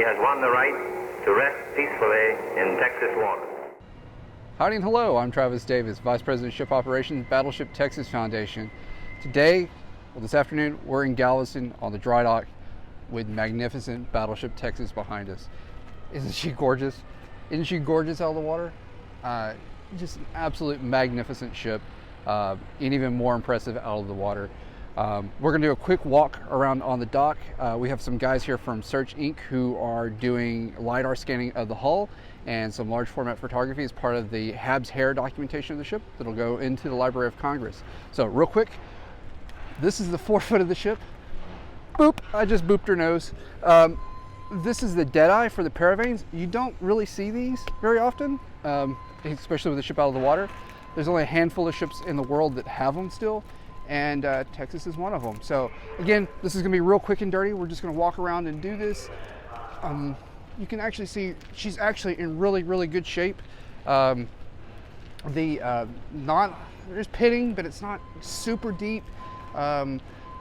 has won the right to rest peacefully in Texas waters. Howdy and hello, I'm Travis Davis, Vice President of Ship Operations, Battleship Texas Foundation. Today, this afternoon, we're in Galveston on the dry dock with magnificent Battleship Texas behind us. Isn't she gorgeous? Isn't she gorgeous out of the water? Just an absolute magnificent ship, and even more impressive out of the water. We're going to do a quick walk around on the dock. We have some guys here from Search Inc. who are doing LiDAR scanning of the hull and some large format photography as part of the Hab's hair documentation of the ship that'll go into the Library of Congress. So real quick, this is the forefoot of the ship. Boop, I just booped her nose. This is the deadeye for the paravanes. You don't really see these very often, especially with the ship out of the water. There's only a handful of ships in the world that have them still, and Texas is one of them. So again, this is gonna be real quick and dirty. We're just gonna walk around and do this. You can actually see she's actually in really good shape. There's pitting, but it's not super deep.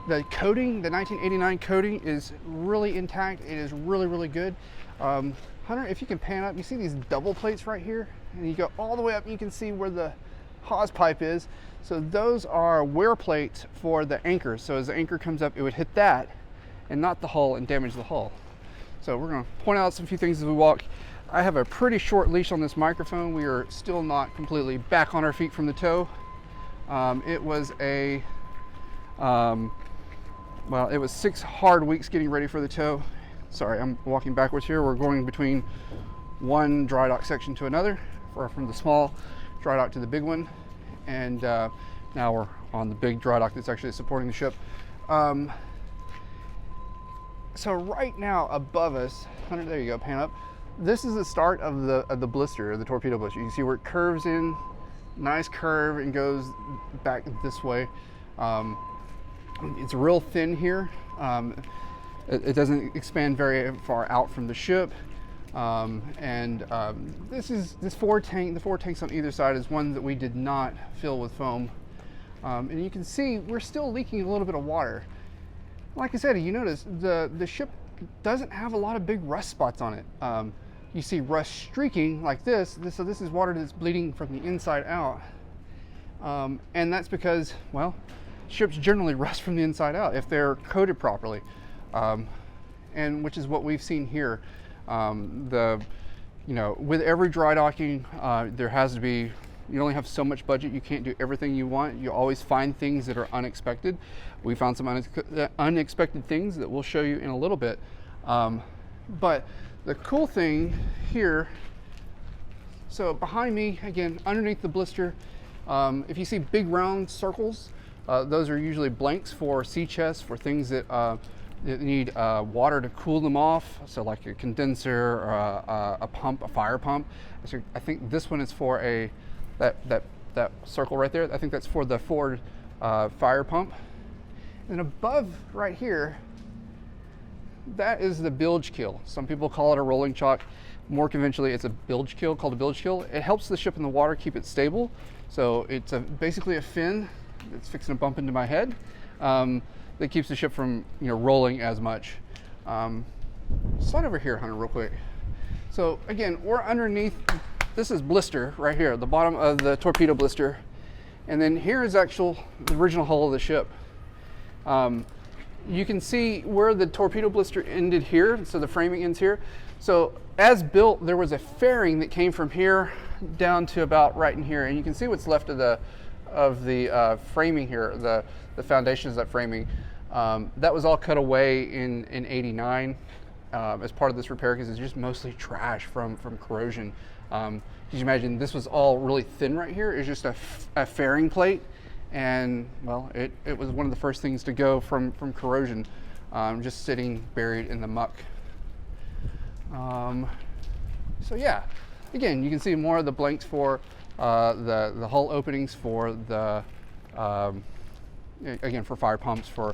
The coating, the 1989 coating, is really intact. It is really good. Hunter, if you can pan up, you see these double plates right here, and you go all the way up, you can see where the hawse pipe is. So those are wear plates for the anchor. So as the anchor comes up, it would hit that and not the hull and damage the hull. So we're going to point out some few things as we walk. I have a pretty short leash on this microphone. We are still not completely back on our feet from the tow. It was a well, it was 6 hard weeks getting ready for the tow. Sorry, I'm walking backwards here. We're going between one dry dock section to another, or from the small dry dock to the big one. And now we're on the big dry dock that's actually supporting the ship. So right now above us, Hunter, there you go, pan up. This is the start of the blister, the torpedo blister. You can see where it curves in, nice curve, and goes back this way. It's real thin here. It doesn't expand very far out from the ship. This forward tank, the forward tanks on either side, is one that we did not fill with foam. And you can see we're still leaking a little bit of water. Like I said, you notice the ship doesn't have a lot of big rust spots on it. You see rust streaking like this. So this is water that's bleeding from the inside out. And that's because, well, ships generally rust from the inside out if they're coated properly. And which is what we've seen here. With every dry docking, there has to be, you only have so much budget. You can't do everything you want. You always find things that are unexpected. We found some unexpected things that we'll show you in a little bit. But the cool thing here, so behind me, again, underneath the blister, if you see big round circles, those are usually blanks for sea chests, for things that need water to cool them off. So like a condenser or a pump, a fire pump. So I think this one is for that circle right there. I think that's for the forward fire pump. And above right here, that is the bilge kill. Some people call it a rolling chock. More conventionally, it's a bilge kill, called a bilge kill. It helps the ship in the water keep it stable. So it's basically a fin that's fixing to bump into my head. That keeps the ship from rolling as much. Slide over here, Hunter, real quick. So again, we're underneath. This is blister right here, the bottom of the torpedo blister, and then here is the original hull of the ship. You can see where the torpedo blister ended here, so the framing ends here. So as built, there was a fairing that came from here down to about right in here, and you can see what's left of the framing here, the foundations of that framing. That was all cut away in '89 as part of this repair, because it's just mostly trash from corrosion. Could you imagine this was all really thin right here? It's just a fairing plate, and well, it was one of the first things to go from corrosion, just sitting buried in the muck. So yeah, again, you can see more of the blanks for the hull openings for the again, for fire pumps, for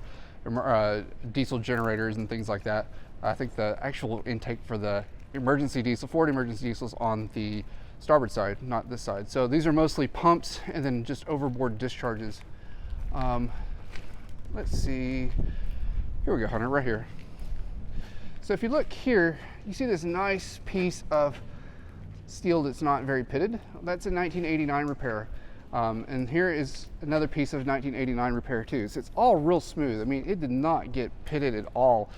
diesel generators and things like that. I think the actual intake for the forward emergency diesels on the starboard side, not this side. So these are mostly pumps and then just overboard discharges. Let's see, here we go, Hunter, right here. So if you look here, you see this nice piece of steel that's not very pitted. That's a 1989 repair. And here is another piece of 1989 repair too. So it's all real smooth. I mean, it did not get pitted at all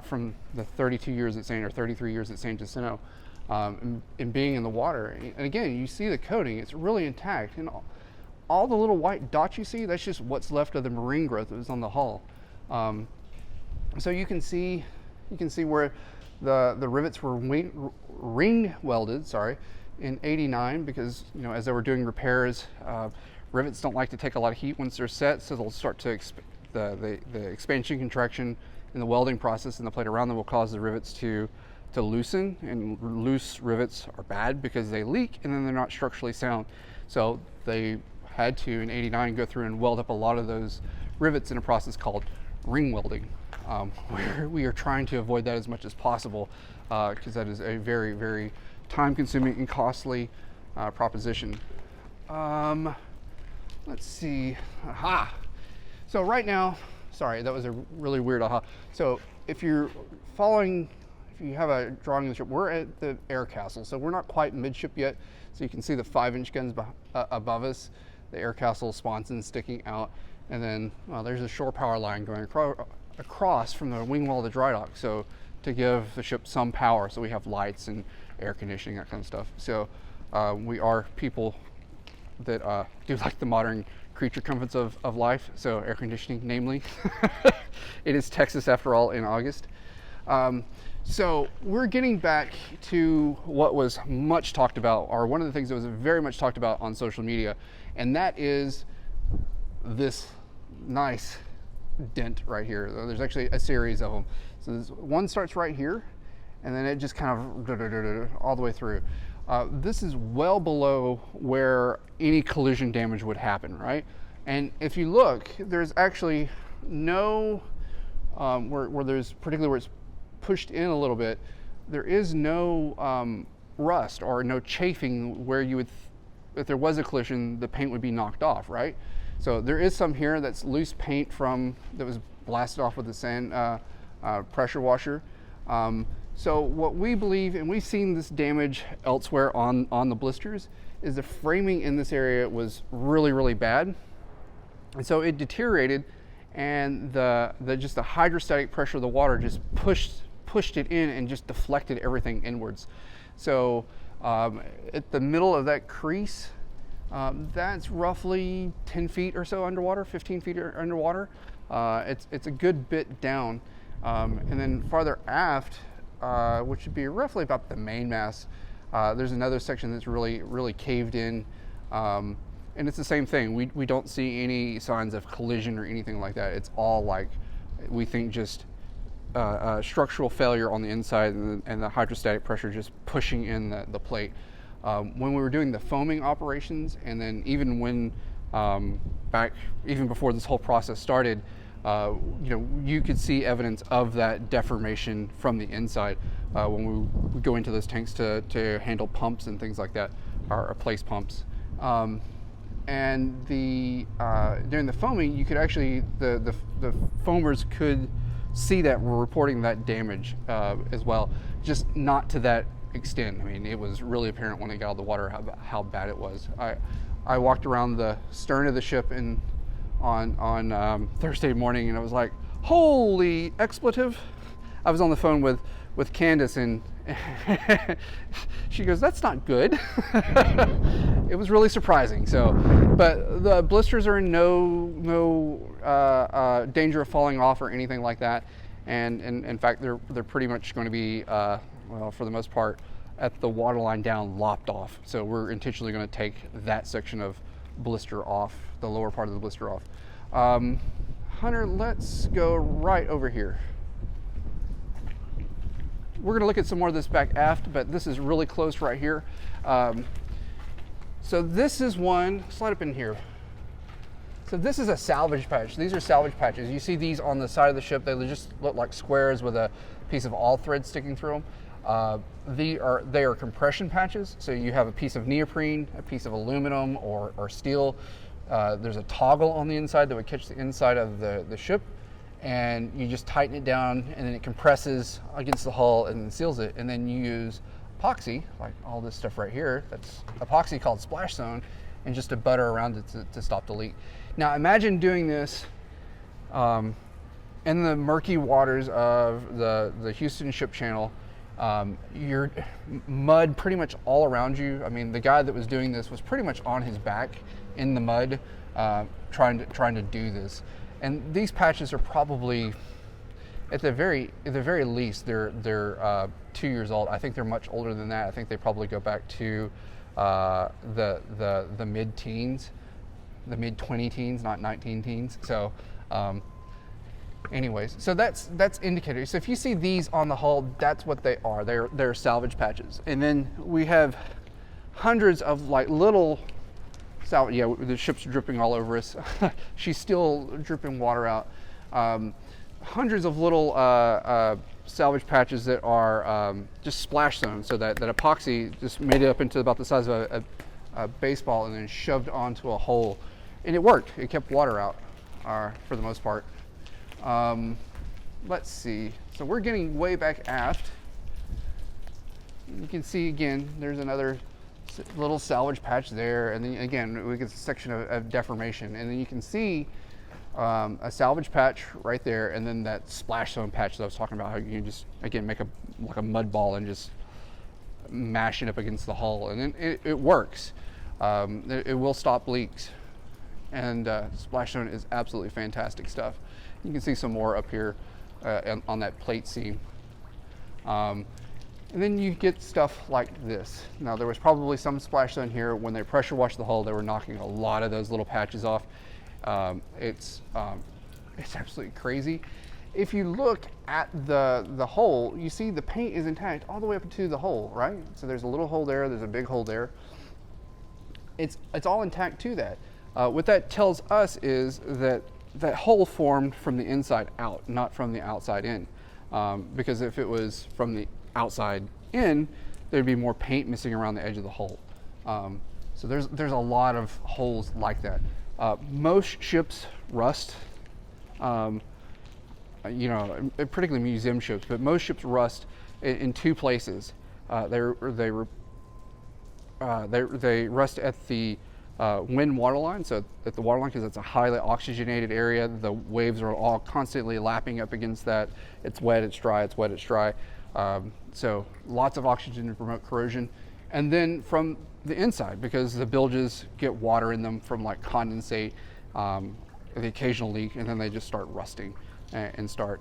from the 32 years at St. or 33 years at St. Jacinto and being in the water. And again, you see the coating, it's really intact. And all the little white dots you see, that's just what's left of the marine growth that was on the hull. So you can see where the rivets were ring welded, in '89, because as they were doing repairs, rivets don't like to take a lot of heat once they're set, so they'll start to the expansion contraction in the welding process in the plate around them will cause the rivets to loosen, and loose rivets are bad because they leak and then they're not structurally sound. So they had to in '89 go through and weld up a lot of those rivets in a process called ring welding. We are trying to avoid that as much as possible because that is a very, very time-consuming and costly proposition. Let's see. Aha! So right now, sorry, that was a really weird aha. So if you have a drawing of the ship, we're at the air castle, so we're not quite midship yet. So you can see the 5-inch guns above us, the air castle sponson sticking out, and then there's a shore power line going across from the wing wall of the dry dock, so to give the ship some power, so we have lights and air conditioning, that kind of stuff. So we are people that do like the modern creature comforts of life, so air conditioning namely. It is Texas after all in August. So we're getting back to what was much talked about, or one of the things that was very much talked about on social media, and that is this nice dent right here. There's actually a series of them. So this one starts right here, and then it just kind of all the way through. This is well below where any collision damage would happen, right? And if you look, there's actually no, where there's, particularly where it's pushed in a little bit, there is no rust or no chafing where you would, if there was a collision, the paint would be knocked off, right? So there is some here that's loose paint that was blasted off with the sand pressure washer. So what we believe, and we've seen this damage elsewhere on the blisters, is the framing in this area was really, really bad. And so it deteriorated, and just the hydrostatic pressure of the water just pushed it in and just deflected everything inwards. So at the middle of that crease, that's roughly 10 feet or so underwater, 15 feet underwater. It's a good bit down. And then farther aft, which would be roughly about the mainmast, there's another section that's really, really caved in. And it's the same thing. We don't see any signs of collision or anything like that. It's all like, we think just structural failure on the inside and the hydrostatic pressure just pushing in the plate. When we were doing the foaming operations, and then even when even before this whole process started, you could see evidence of that deformation from the inside when we would go into those tanks to handle pumps and things like that, or place pumps. And during the foaming, you could actually, the foamers could see that we're reporting that damage as well, just not to that extent. I mean, it was really apparent when they got out of the water how bad it was. I walked around the stern of the ship on Thursday morning, and I was like, holy expletive. I was on the phone with Candace, and she goes, that's not good. It was really surprising. So, but the blisters are in no danger of falling off or anything like that. And in fact, they're pretty much going to be, well, for the most part, at the waterline down, lopped off. So we're intentionally going to take that section of blister off, the lower part of the blister off. Hunter, let's go right over here. We're going to look at some more of this back aft, but this is really close right here. So this is one, slide up in here. So this is a salvage patch. These are salvage patches. You see these on the side of the ship. They just look like squares with a piece of all thread sticking through them. They are compression patches. So you have a piece of neoprene, a piece of aluminum or steel. There's a toggle on the inside that would catch the inside of the ship, and you just tighten it down, and then it compresses against the hull and then seals it. And then you use epoxy, like all this stuff right here, that's epoxy called Splash Zone, and just to butter around it to stop the leak. Now imagine doing this in the murky waters of the Houston Ship Channel. You're mud pretty much all around you. I mean, the guy that was doing this was pretty much on his back in the mud, trying to do this. And these patches are probably, at the very least, they're 2 years old. I think they're much older than that. I think they probably go back to the mid-teens, the mid-20 teens, not 19 teens. So, anyways, so that's indicator. So if you see these on the hull, that's what they are. They're salvage patches. And then we have hundreds of like little salvage. Yeah, the ship's dripping all over us. She's still dripping water out. Hundreds of little salvage patches that are just splash zones, so that epoxy just made it up into about the size of a baseball and then shoved onto a hole. And it worked. It kept water out for the most part. Let's see. So we're getting way back aft. You can see again, there's another little salvage patch there, and then again we get a section of deformation, and then you can see a salvage patch right there, and then that splash zone patch that I was talking about, how you can just again make like a mud ball and just mash it up against the hull, and then it works. It will stop leaks, and splash zone is absolutely fantastic stuff. You can see some more up here on that plate seam. And then you get stuff like this. Now there was probably some splash zone here. When they pressure washed the hull, they were knocking a lot of those little patches off. It's absolutely crazy. If you look at the hole, you see the paint is intact all the way up to the hole, right? So there's a little hole there, there's a big hole there. It's all intact to that. What that tells us is that hole formed from the inside out, not from the outside in. Because if it was from the outside in, there'd be more paint missing around the edge of the hull. So there's a lot of holes like that. Most ships rust, particularly museum ships, but most ships rust in two places. They rust at the wind waterline, so at the waterline, because it's a highly oxygenated area. The waves are all constantly lapping up against that. It's wet, it's dry, it's wet, it's dry. So lots of oxygen to promote corrosion. And then from the inside, because the bilges get water in them from like condensate, the occasional leak, and then they just start rusting and start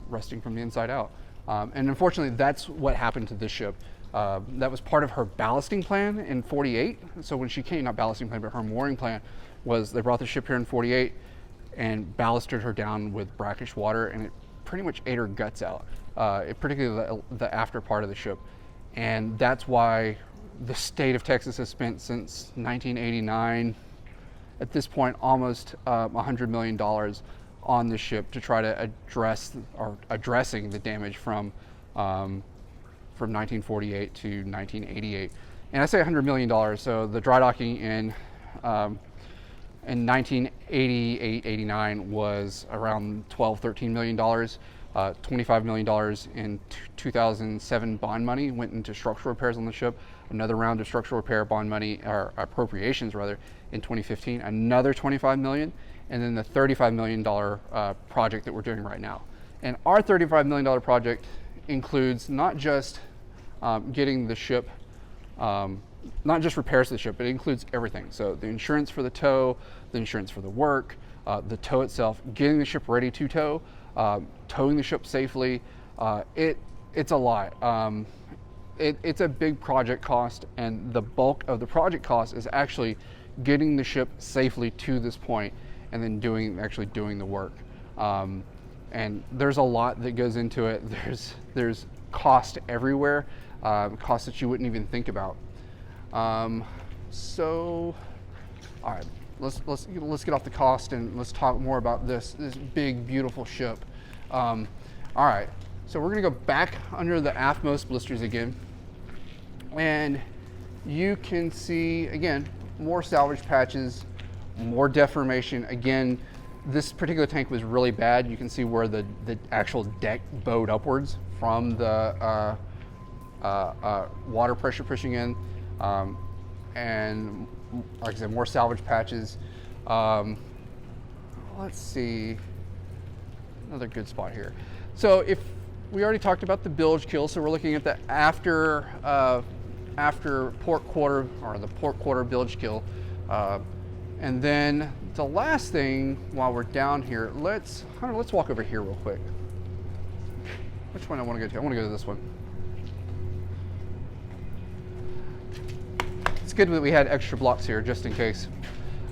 rusting from the inside out. And unfortunately, that's what happened to this ship. That was part of her ballasting plan in 48. So when she came, not ballasting plan, but her mooring plan was they brought the ship here in 48 and ballasted her down with brackish water, and it pretty much ate her guts out, particularly the after part of the ship. And that's why the state of Texas has spent since 1989, at this point, almost $100 million on the ship to try to addressing the damage from 1948 to 1988. And I say $100 million, so the dry docking in 1988-89 was around $13 million. $25 million in 2007 bond money went into structural repairs on the ship. Another round of structural repair bond money, or appropriations rather, in 2015. Another $25 million, and then the $35 million project that we're doing right now. And our $35 million project includes not just getting the ship, not just repairs to the ship, but it includes everything. So the insurance for the tow, the insurance for the work, the tow itself, getting the ship ready to tow, towing the ship safely. It's a lot. It's a big project cost, and the bulk of the project cost is actually getting the ship safely to this point and then actually doing the work. And there's a lot that goes into it. There's cost everywhere, costs that you wouldn't even think about. So, all right, let's get off the cost and let's talk more about this big, beautiful ship. All right, so we're gonna go back under the aftmost blisters again, and you can see again more salvage patches, more deformation. Again, This particular tank was really bad. You can see where the actual deck bowed upwards from the water pressure pushing in, and like I said, more salvage patches. Let's see, another good spot here. So if we already talked about the bilge kill, so we're looking at the after port quarter, or the port quarter bilge kill, and then the last thing while we're down here, let's walk over here real quick. Which one I want to go to? I want to go to this one. It's good that we had extra blocks here just in case.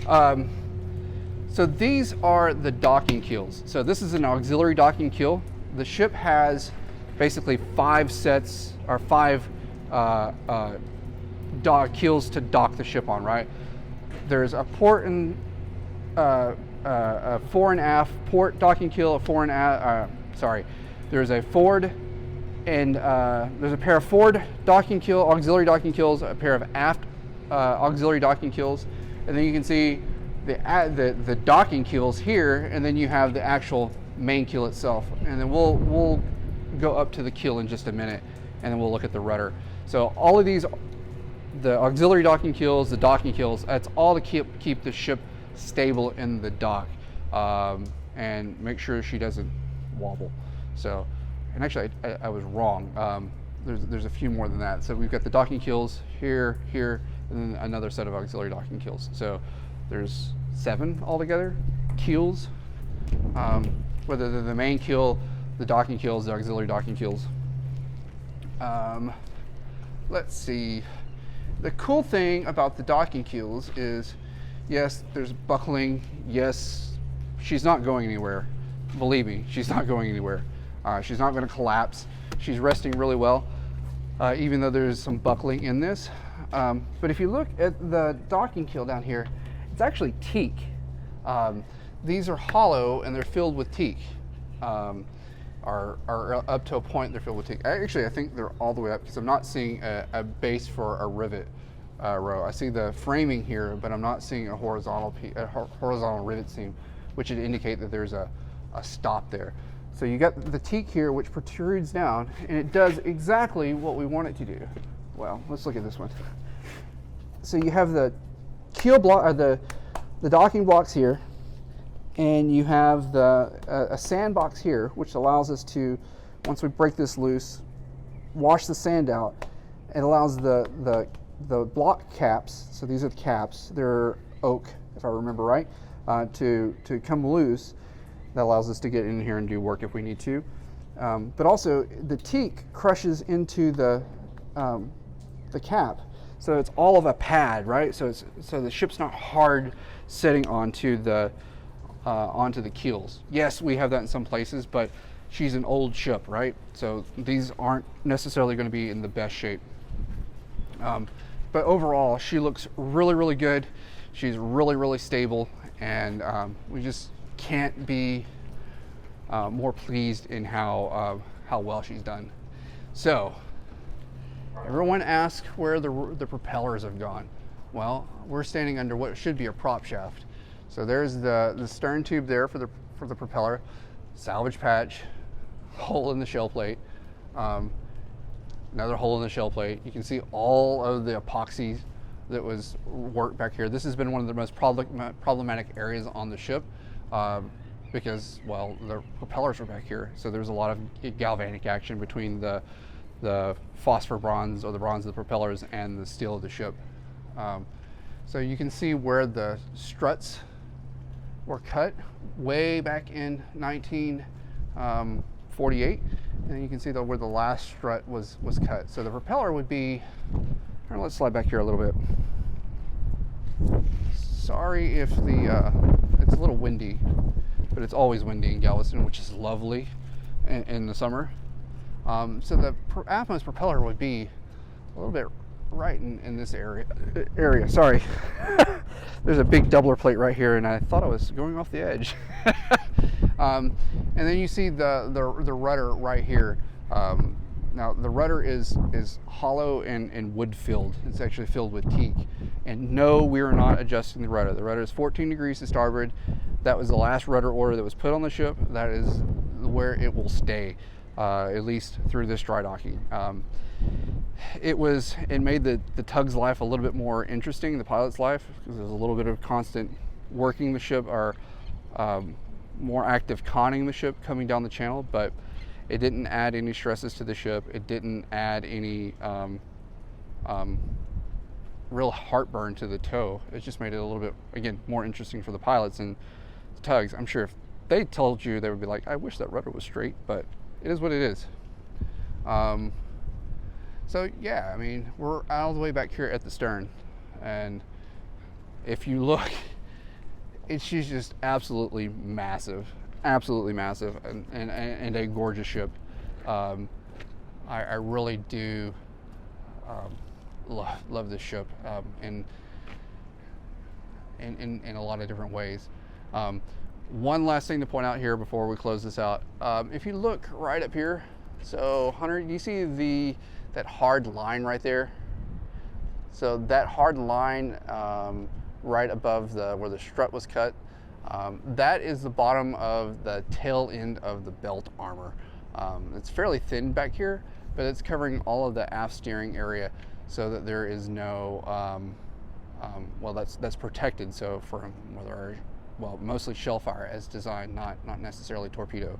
So these are the docking keels. So this is an auxiliary docking keel. The ship has basically 5 sets or 5 keels to dock the ship on, right? There's a port and a fore and aft port docking keel, a fore and aft, there's a forward and there's a pair of forward docking keel, auxiliary docking keels, a pair of aft auxiliary docking keels, and then you can see the docking keels here, and then you have the actual main keel itself, and then we'll go up to the keel in just a minute, and then we'll look at the rudder. So all of these, the auxiliary docking keels, the docking keels, that's all to keep the ship stable in the dock, and make sure she doesn't wobble. So, and actually I was wrong. There's a few more than that. So we've got the docking keels here, and then another set of auxiliary docking keels. So there's 7 altogether keels, whether they're the main keel, the docking keels, the auxiliary docking keels. Let's see. The cool thing about the docking keels is, yes, there's buckling. Yes, she's not going anywhere. Believe me, she's not going anywhere. She's not going to collapse. She's resting really well, even though there's some buckling in this. But if you look at the docking keel down here, it's actually teak. These are hollow and they're filled with teak. Are up to a point they're filled with teak. Actually, I think they're all the way up because I'm not seeing a base for a rivet row. I see the framing here, but I'm not seeing a horizontal rivet seam, which would indicate that there's a stop there. So you got the teak here, which protrudes down, and it does exactly what we want it to do. Well, let's look at this one. So you have the keel block, the docking blocks here, and you have a sandbox here, which allows us to, once we break this loose, wash the sand out. It allows the block caps, so these are the caps, they're oak, if I remember right, to come loose. That allows us to get in here and do work if we need to. But also, the teak crushes into the cap, so it's all of a pad, right? So the ship's not hard sitting onto the keels. Yes, we have that in some places, but she's an old ship, right? So these aren't necessarily going to be in the best shape. But overall, she looks really, really good. She's really, really stable, and we just can't be more pleased in how well she's done. So everyone asks where the propellers have gone. Well, we're standing under what should be a prop shaft. So there's the stern tube there for the propeller, salvage patch, hole in the shell plate, another hole in the shell plate. You can see all of the epoxy that was worked back here. This has been one of the most problematic areas on the ship because, well, the propellers were back here. So there's a lot of galvanic action between the phosphor bronze, or the bronze of the propellers, and the steel of the ship. So you can see where the struts were cut way back in 1948, and you can see where the last strut was cut. So the propeller would be, let's slide back here a little bit. Sorry if it's a little windy, but it's always windy in Galveston, which is lovely in the summer. So the aftmost propeller would be a little bit right in this area. Sorry. There's a big doubler plate right here, and I thought I was going off the edge. And then you see the rudder right here. Now the rudder is hollow and wood filled. It's actually filled with teak. And no, we are not adjusting the rudder. The rudder is 14 degrees to starboard. That was the last rudder order that was put on the ship. That is where it will stay, at least through this dry docking. It made the tug's life a little bit more interesting, the pilot's life, because there's a little bit of constant working the ship, or more active conning the ship coming down the channel, but it didn't add any stresses to the ship. It didn't add any real heartburn to the tow. It just made it a little bit, again, more interesting for the pilots and the tugs. I'm sure if they told you, they would be like, I wish that rudder was straight, but it is what it is. So yeah, I mean, we're all the way back here at the stern, and if you look, she's just absolutely massive, and a gorgeous ship. I really do love this ship, in a lot of different ways. One last thing to point out here before we close this out. If you look right up here, so Hunter, you see that hard line right there? So that hard line right above where the strut was cut, that is the bottom of the tail end of the belt armor. It's fairly thin back here, but it's covering all of the aft steering area so that there is no, well, that's protected. So from mostly shell fire as designed, not necessarily torpedo.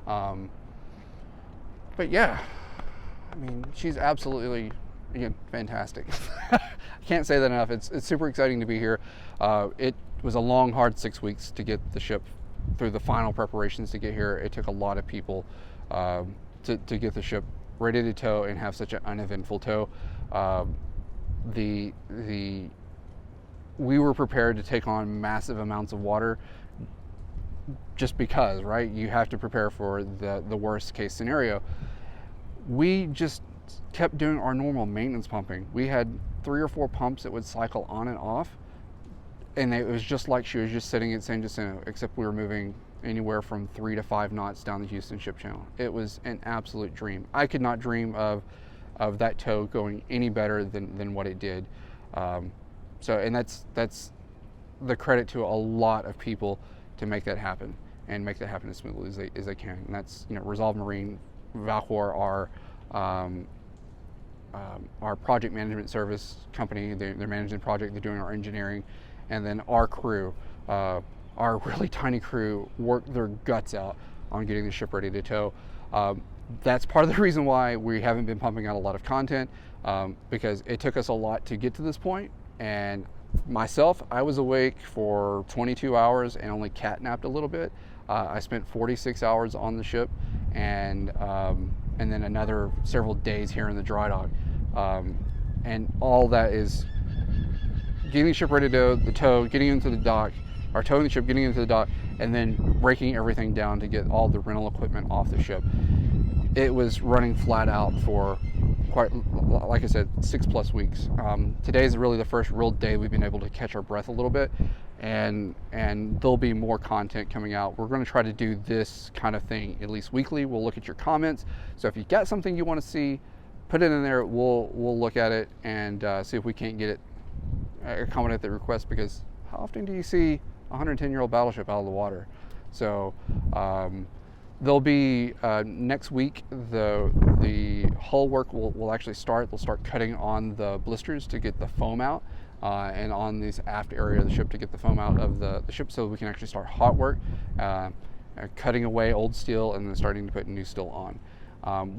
But yeah, I mean, she's absolutely, again, fantastic. I can't say that enough. It's super exciting to be here. It was a long, hard 6 weeks to get the ship through the final preparations to get here. It took a lot of people to get the ship ready to tow and have such an uneventful tow. We were prepared to take on massive amounts of water just because, right? You have to prepare for the worst case scenario. We just kept doing our normal maintenance pumping. We had 3 or 4 pumps that would cycle on and off, and it was just like she was just sitting at San Jacinto, except we were moving anywhere from 3 to 5 knots down the Houston Ship Channel. It was an absolute dream. I could not dream of that tow going any better than what it did. And that's the credit to a lot of people to make that happen and make that happen as smoothly as they can. And that's, Resolve Marine, Valcor, our project management service company. They're managing the project, they're doing our engineering, and then our crew, our really tiny crew, work their guts out on getting the ship ready to tow. That's part of the reason why we haven't been pumping out a lot of content, because it took us a lot to get to this point. And myself, I was awake for 22 hours and only catnapped a little bit. I spent 46 hours on the ship, and then another several days here in the dry dock. And all that is getting the ship ready to tow, getting into the dock, or towing the ship, getting into the dock, and then breaking everything down to get all the rental equipment off the ship. It was running flat out for quite, like I said, 6+ weeks. Today is really the first real day we've been able to catch our breath a little bit, and there'll be more content coming out. We're going to try to do this kind of thing at least weekly. We'll look at your comments. So if you got something you want to see, put it in there. We'll look at it and see if we can't get it, accommodate the request, because how often do you see a 110-year-old battleship out of the water? So there'll be next week, the hull work will actually start. They'll start cutting on the blisters to get the foam out, and on this aft area of the ship to get the foam out of the ship, so we can actually start hot work, cutting away old steel and then starting to put new steel on.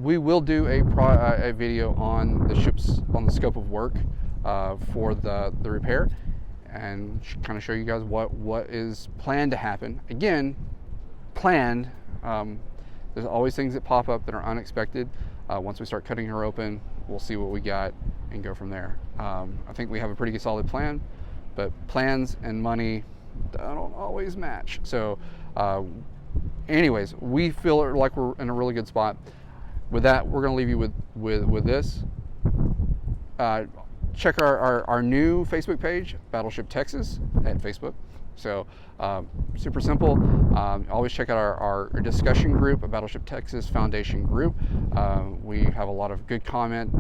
We will do a video on the scope of work for the repair, and kind of show you guys what is planned to happen. Again, planned. There's always things that pop up that are unexpected. Once we start cutting her open, we'll see what we got and go from there. I think we have a pretty solid plan, but plans and money don't always match. So anyways, we feel like we're in a really good spot. With that, we're going to leave you with this. Check our new Facebook page, Battleship Texas, at Facebook. So super simple. Always check out our discussion group, a Battleship Texas Foundation group. We have a lot of good content,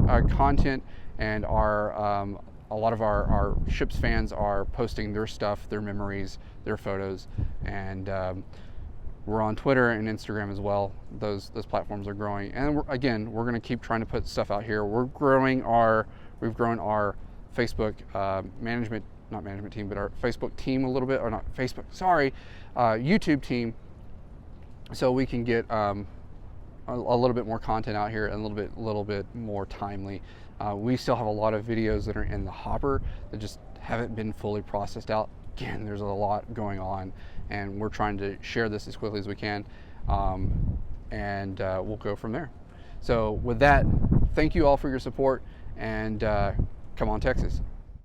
and a lot of our ships fans are posting their stuff, their memories, their photos, and we're on Twitter and Instagram as well. Those platforms are growing, and we're going to keep trying to put stuff out here. We've grown our Facebook not management team, but our Facebook team a little bit, or not Facebook, sorry, YouTube team, so we can get a little bit more content out here and a little bit more timely. We still have a lot of videos that are in the hopper that just haven't been fully processed out. Again, there's a lot going on, and we're trying to share this as quickly as we can, and we'll go from there. So with that, thank you all for your support, and come on Texas.